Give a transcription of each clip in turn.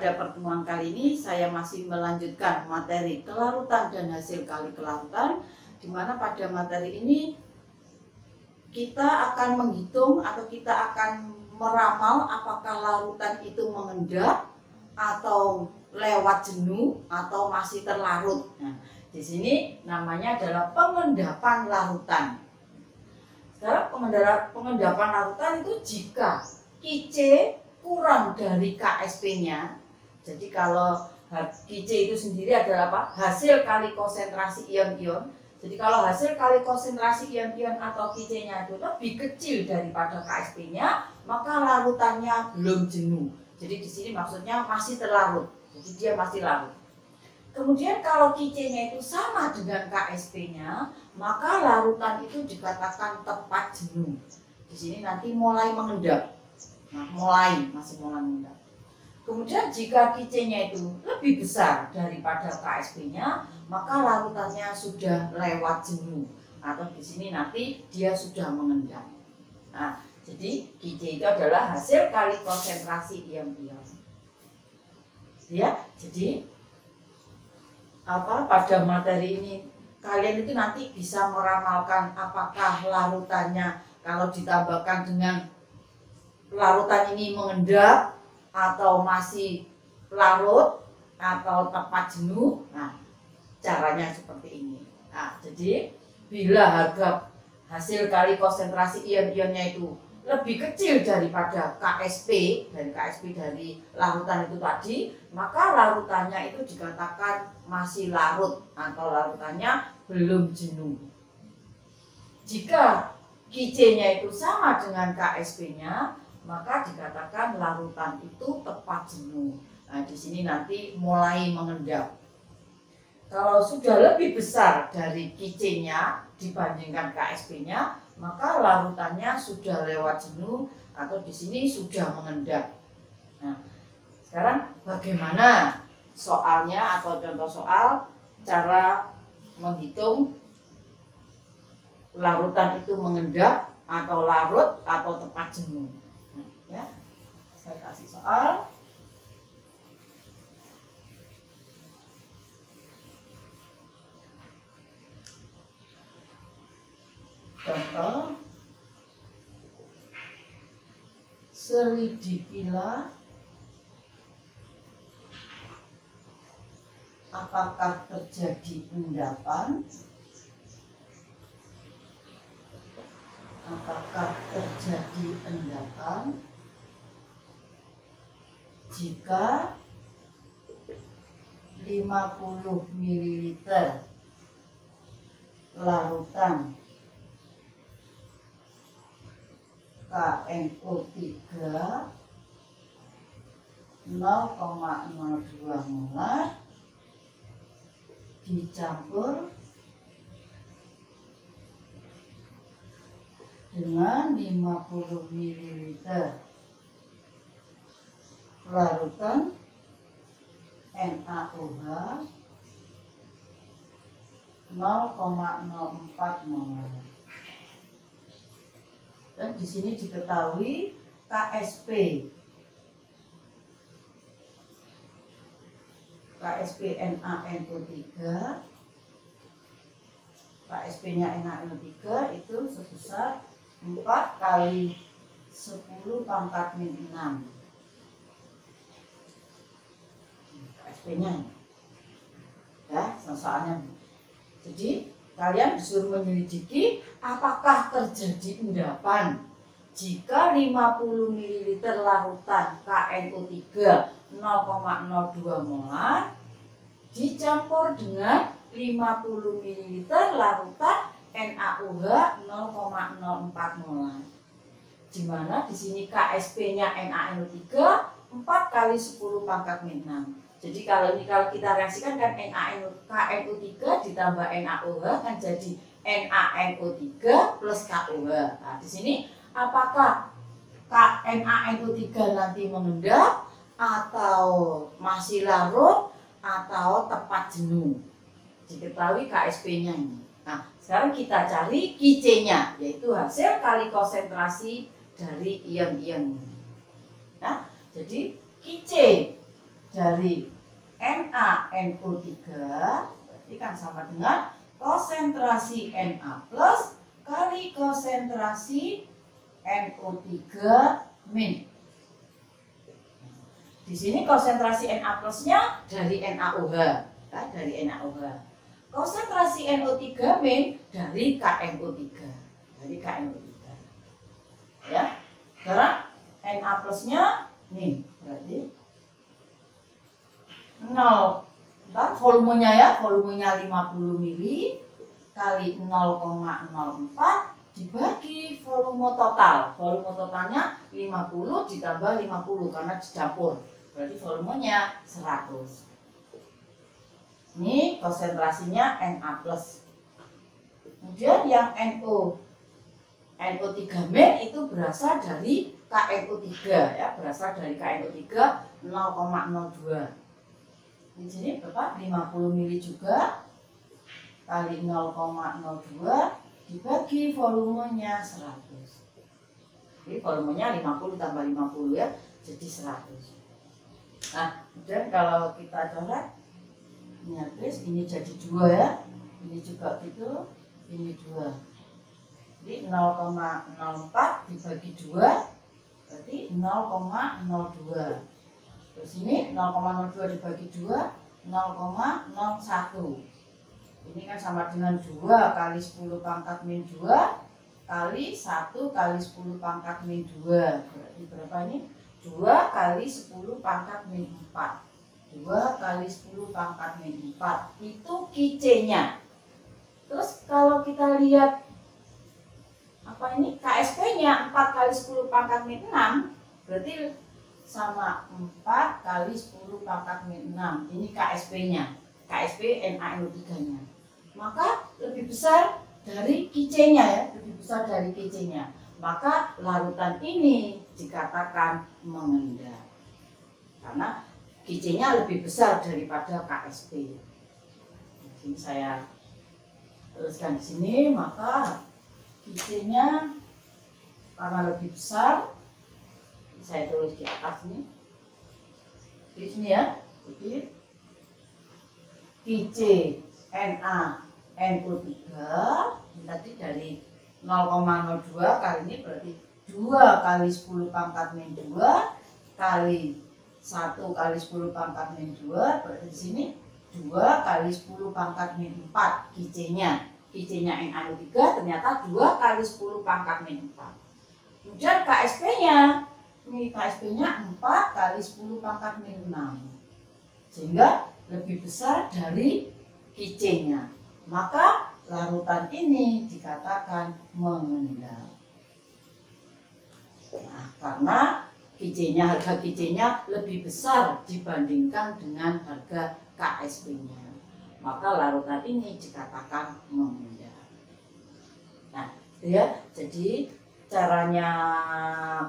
pada pertemuan kali ini saya masih melanjutkan materi kelarutan dan hasil kali kelarutan, di mana pada materi ini kita akan menghitung atau kita akan meramal apakah larutan itu mengendap atau lewat jenuh atau masih terlarut. Nah, di sini namanya adalah pengendapan larutan. Sekarang pengendapan larutan itu jika Qc kurang dari KSP-nya. Jadi kalau Qc itu sendiri adalah apa? Hasil kali konsentrasi ion-ion. Jadi kalau hasil kali konsentrasi ion-ion atau Qc-nya itu lebih kecil daripada KSP-nya, maka larutannya belum jenuh. Jadi di sini maksudnya masih terlarut. Jadi dia masih larut. Kemudian kalau Qc-nya itu sama dengan KSP-nya, maka larutan itu dikatakan tepat jenuh. Di sini nanti mulai mengendap. Nah, masih mulai mengendap. Kemudian jika Qc-nya itu lebih besar daripada KSP-nya, maka larutannya sudah lewat jenuh. Atau di sini nanti dia sudah mengendap. Nah, jadi Qc itu adalah hasil kali konsentrasi ion-ion. Ya, jadi pada materi ini kalian itu nanti bisa meramalkan apakah larutannya kalau ditambahkan dengan larutan ini mengendap atau masih larut atau tepat jenuh. Nah, caranya seperti ini. Nah, jadi bila harga hasil kali konsentrasi ion-ionnya itu lebih kecil daripada KSP dari larutan itu tadi, maka larutannya itu dikatakan masih larut atau larutannya belum jenuh. Jika Qc-nya itu sama dengan KSP-nya, maka dikatakan larutan itu tepat jenuh. Nah, di sini nanti mulai mengendap. Kalau sudah lebih besar dari Qc-nya dibandingkan KSP-nya, maka larutannya sudah lewat jenuh atau di sini sudah mengendap. Nah, sekarang bagaimana soalnya atau contoh soal cara menghitung larutan itu mengendap atau larut atau tepat jenuh. Ya, saya kasih soal. Contoh, seri dipilah apakah terjadi endapan? Apakah terjadi endapan jika 50 ml larutan KNO3 0,02 molar dicampur dengan 50 ml larutan NaOH 0,04 molar. Dan di sini diketahui KSP NaNO3, KSP-nya NaNO3 itu sebesar 4 kali 10 pangkat min 6. KSP-nya ya, soalnya. Jadi kalian disuruh menyelidiki apakah terjadi endapan jika 50 ml larutan KNO3 0,02 molar dicampur dengan 50 ml larutan NaOH 0,04 molar. Di mana di sini KSP-nya NaNO3 4 kali 10 pangkat min 6. Jadi kalau kita reaksikan kan KNO3 ditambah NaOH kan jadi NaNO3 plus KOH. Nah, di sini apakah NaNO3 nanti mengendap atau masih larut atau tepat jenuh? Diketahui KSP-nya ini. Nah, sekarang kita cari Qc-nya, yaitu hasil kali konsentrasi dari ion-ion. Nah, jadi Qc dari NaNO3 berarti kan sama dengan konsentrasi Na plus kali konsentrasi NO3 min. Di sini konsentrasi Na plusnya dari NaOH, ya, dari NaOH. Konsentrasi NO3 min dari KNO3, dari KNO3. Ya, sekarang Na plusnya nih berarti 0, volumenya ya, volumenya 50 mili kali 0,04 dibagi volume total. Volume totalnya 50 ditambah 50 karena dicampur. Berarti volumenya 100. Ini konsentrasinya Na+. Kemudian yang NO3 min itu berasal dari KNO3 ya, berasal dari KNO3 0,02. Di sini berapa? 50 mili juga kali 0,02 dibagi volumenya 100. Jadi volumenya 50 tambah 50 ya, jadi 100. Nah, kemudian kalau kita coret ini habis, ini jadi 2 ya. Ini juga gitu, ini 2. Jadi 0,04 dibagi 2 berarti 0,02. Terus ini 0,02 dibagi 2 0,01. Ini kan sama dengan 2 kali 10 pangkat min 2 kali 1 kali 10 pangkat min 2. Berarti berapa ini? 2 kali 10 pangkat min 4. 2 kali 10 pangkat min 4. Itu KC-nya. Terus kalau kita lihat apa ini? KSP-nya 4 kali 10 pangkat min 6. Berarti sama 4 kali 10 pangkat min 6. Ini KSP-nya. KSP NaNO3-nya. Maka lebih besar dari KC-nya ya, lebih besar dari KC-nya. Maka larutan ini dikatakan mengendap. Karena KC-nya lebih besar daripada KSP. Jadi saya tuliskan di sini, maka KC-nya karena lebih besar, saya tulis di atas ini. Di sini ya. Jadi KC NaNO3 tadi dari 0,02 kali ini berarti 2 kali 10 pangkat min 2 kali 1 kali 10 pangkat min 2 berarti di sini 2 kali 10 pangkat min 4 KC-nya. KC-nya NaNO3 ternyata 2 kali 10 pangkat min 4. Kemudian KSP-nya, ini KSP-nya 4 kali 10 pangkat min 6. Sehingga lebih besar dari KC-nya. Maka larutan ini dikatakan mengendap. Nah, karena KC-nya, harga KC-nya lebih besar dibandingkan dengan harga KSP-nya. Maka larutan ini dikatakan mengendap. Nah, ya, jadi caranya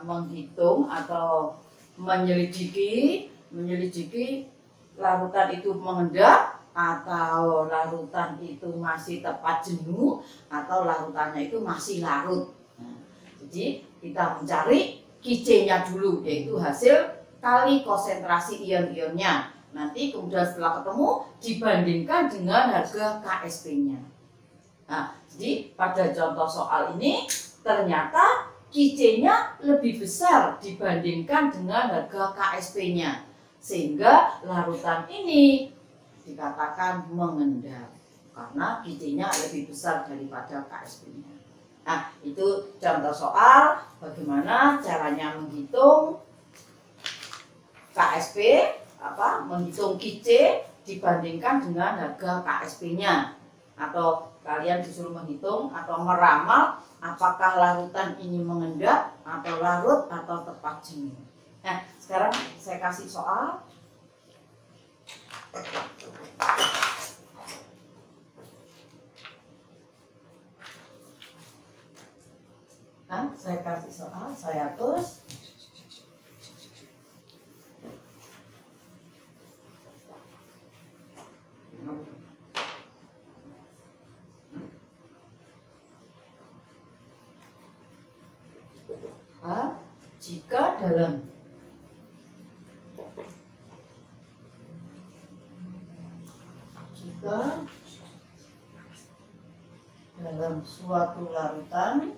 menghitung atau menyelidiki larutan itu mengendap atau larutan itu masih tepat jenuh atau larutannya itu masih larut. Nah, jadi kita mencari KC-nya dulu, yaitu hasil kali konsentrasi ion-ionnya. Nanti kemudian setelah ketemu dibandingkan dengan harga KSP-nya. Nah, jadi pada contoh soal ini ternyata KC-nya lebih besar dibandingkan dengan harga KSP-nya. Sehingga larutan ini dikatakan mengendap karena KC-nya lebih besar daripada KSP-nya. Nah, itu contoh soal bagaimana caranya menghitung KSP, menghitung KC dibandingkan dengan harga KSP-nya. Atau kalian disuruh menghitung atau meramal apakah larutan ini mengendap atau larut atau tepat jenuh. Nah, sekarang saya kasih soal. Nah, saya kasih soal, saya tulis. Jika dalam dalam suatu larutan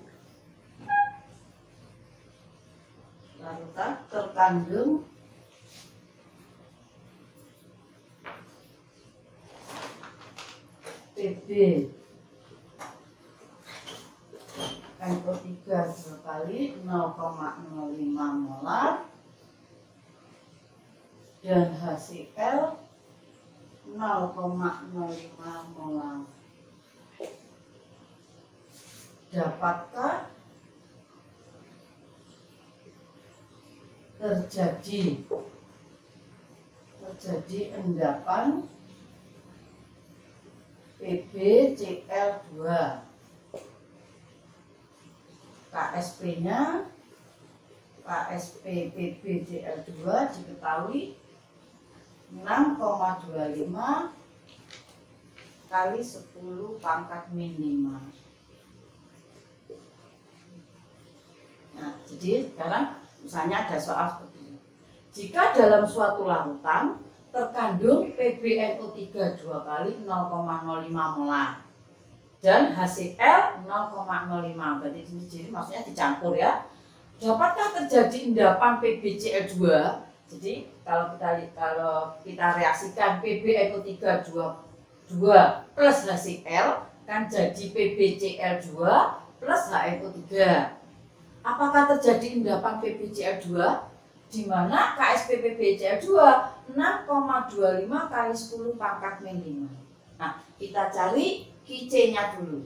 terkandung Pb NO3 2 kali 0,05 molar dan HCl 0,05 molar. Dapatkah terjadi endapan PbCl2? KSP-nya KSP PbCl2 diketahui 6,25 kali 10 pangkat min 5. Nah, jadi sekarang misalnya ada soal seperti ini. Jika dalam suatu larutan terkandung PbNO3 2 kali 0,05 molar dan HCl 0,05, berarti jadi maksudnya dicampur ya. Dapatkah terjadi endapan PbCl2? Jadi kalau kita reaksikan PbNO3 2 plus HCl kan jadi PbCl2 plus HNO3. Apakah terjadi endapan PbCl2 di mana KSP PbCl2 6,25 kali 10 pangkat min 5. Nah, kita cari KC-nya dulu.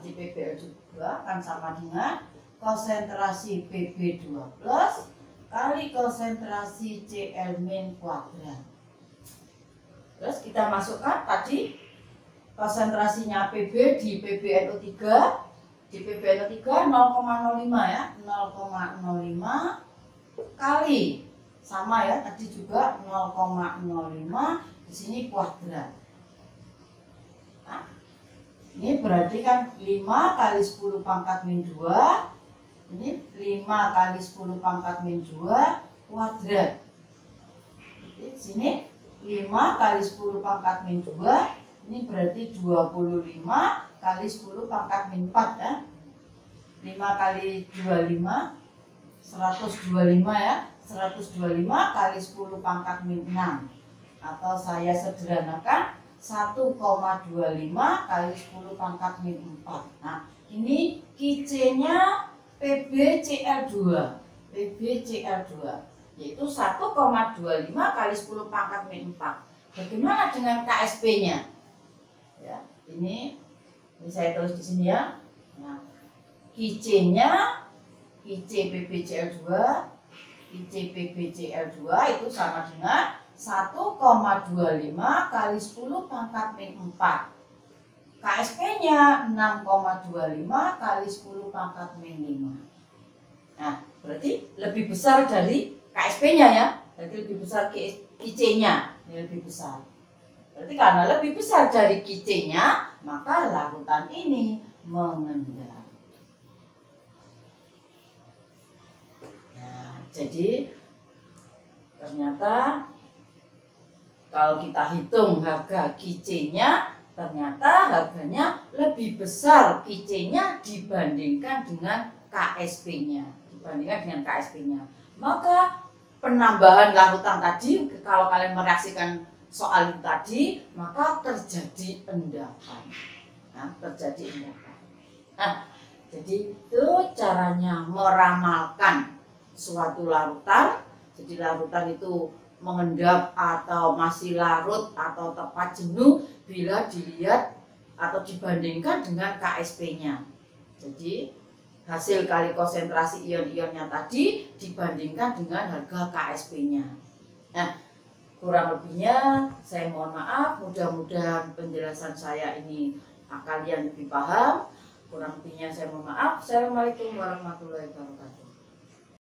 Jadi PbCl2 kan sama dengan konsentrasi Pb2 plus kali konsentrasi Cl min kuadrat. Terus kita masukkan tadi konsentrasinya Pb di PbNO3 0,05 ya, 0,05 kali sama ya tadi juga 0,05, di sini kuadrat. Nah, ini berarti kan 5 kali 10 pangkat min 2, ini 5 kali 10 pangkat min 2 kuadrat. Jadi di sini 5 kali 10 pangkat min 2, ini berarti 25 kali 10 pangkat min 4 ya. 5 kali 25 125 ya. 125 kali 10 pangkat min 6, atau saya sederhanakan 1,25 kali 10 pangkat min 4. Nah, ini KC-nya PbCl2 yaitu 1,25 kali 10 pangkat min 4. Bagaimana dengan KSP-nya? Ya, ini saya tulis di sini ya. Nah, KC-nya KC PbCl2 itu sama dengan 1,25 kali 10 pangkat min 4. KSP-nya 6,25 kali 10 pangkat min 5. Nah, berarti lebih besar dari KSP-nya ya. Berarti lebih besar KC-nya, lebih besar. Berarti karena lebih besar dari KC-nya, maka larutan ini mengendap. Jadi ternyata kalau kita hitung harga KC-nya, ternyata harganya lebih besar KC-nya dibandingkan dengan KSP-nya. Maka penambahan larutan tadi, kalau kalian mereaksikan soal itu tadi, maka terjadi endapan. Nah, jadi itu caranya meramalkan suatu larutan. Jadi larutan itu mengendap atau masih larut atau tepat jenuh bila dilihat atau dibandingkan dengan KSP-nya. Jadi hasil kali konsentrasi ion-ionnya tadi dibandingkan dengan harga KSP-nya. Nah, kurang lebihnya saya mohon maaf, mudah-mudahan penjelasan saya ini kalian lebih paham. Kurang lebihnya saya mohon maaf. Assalamualaikum warahmatullahi wabarakatuh.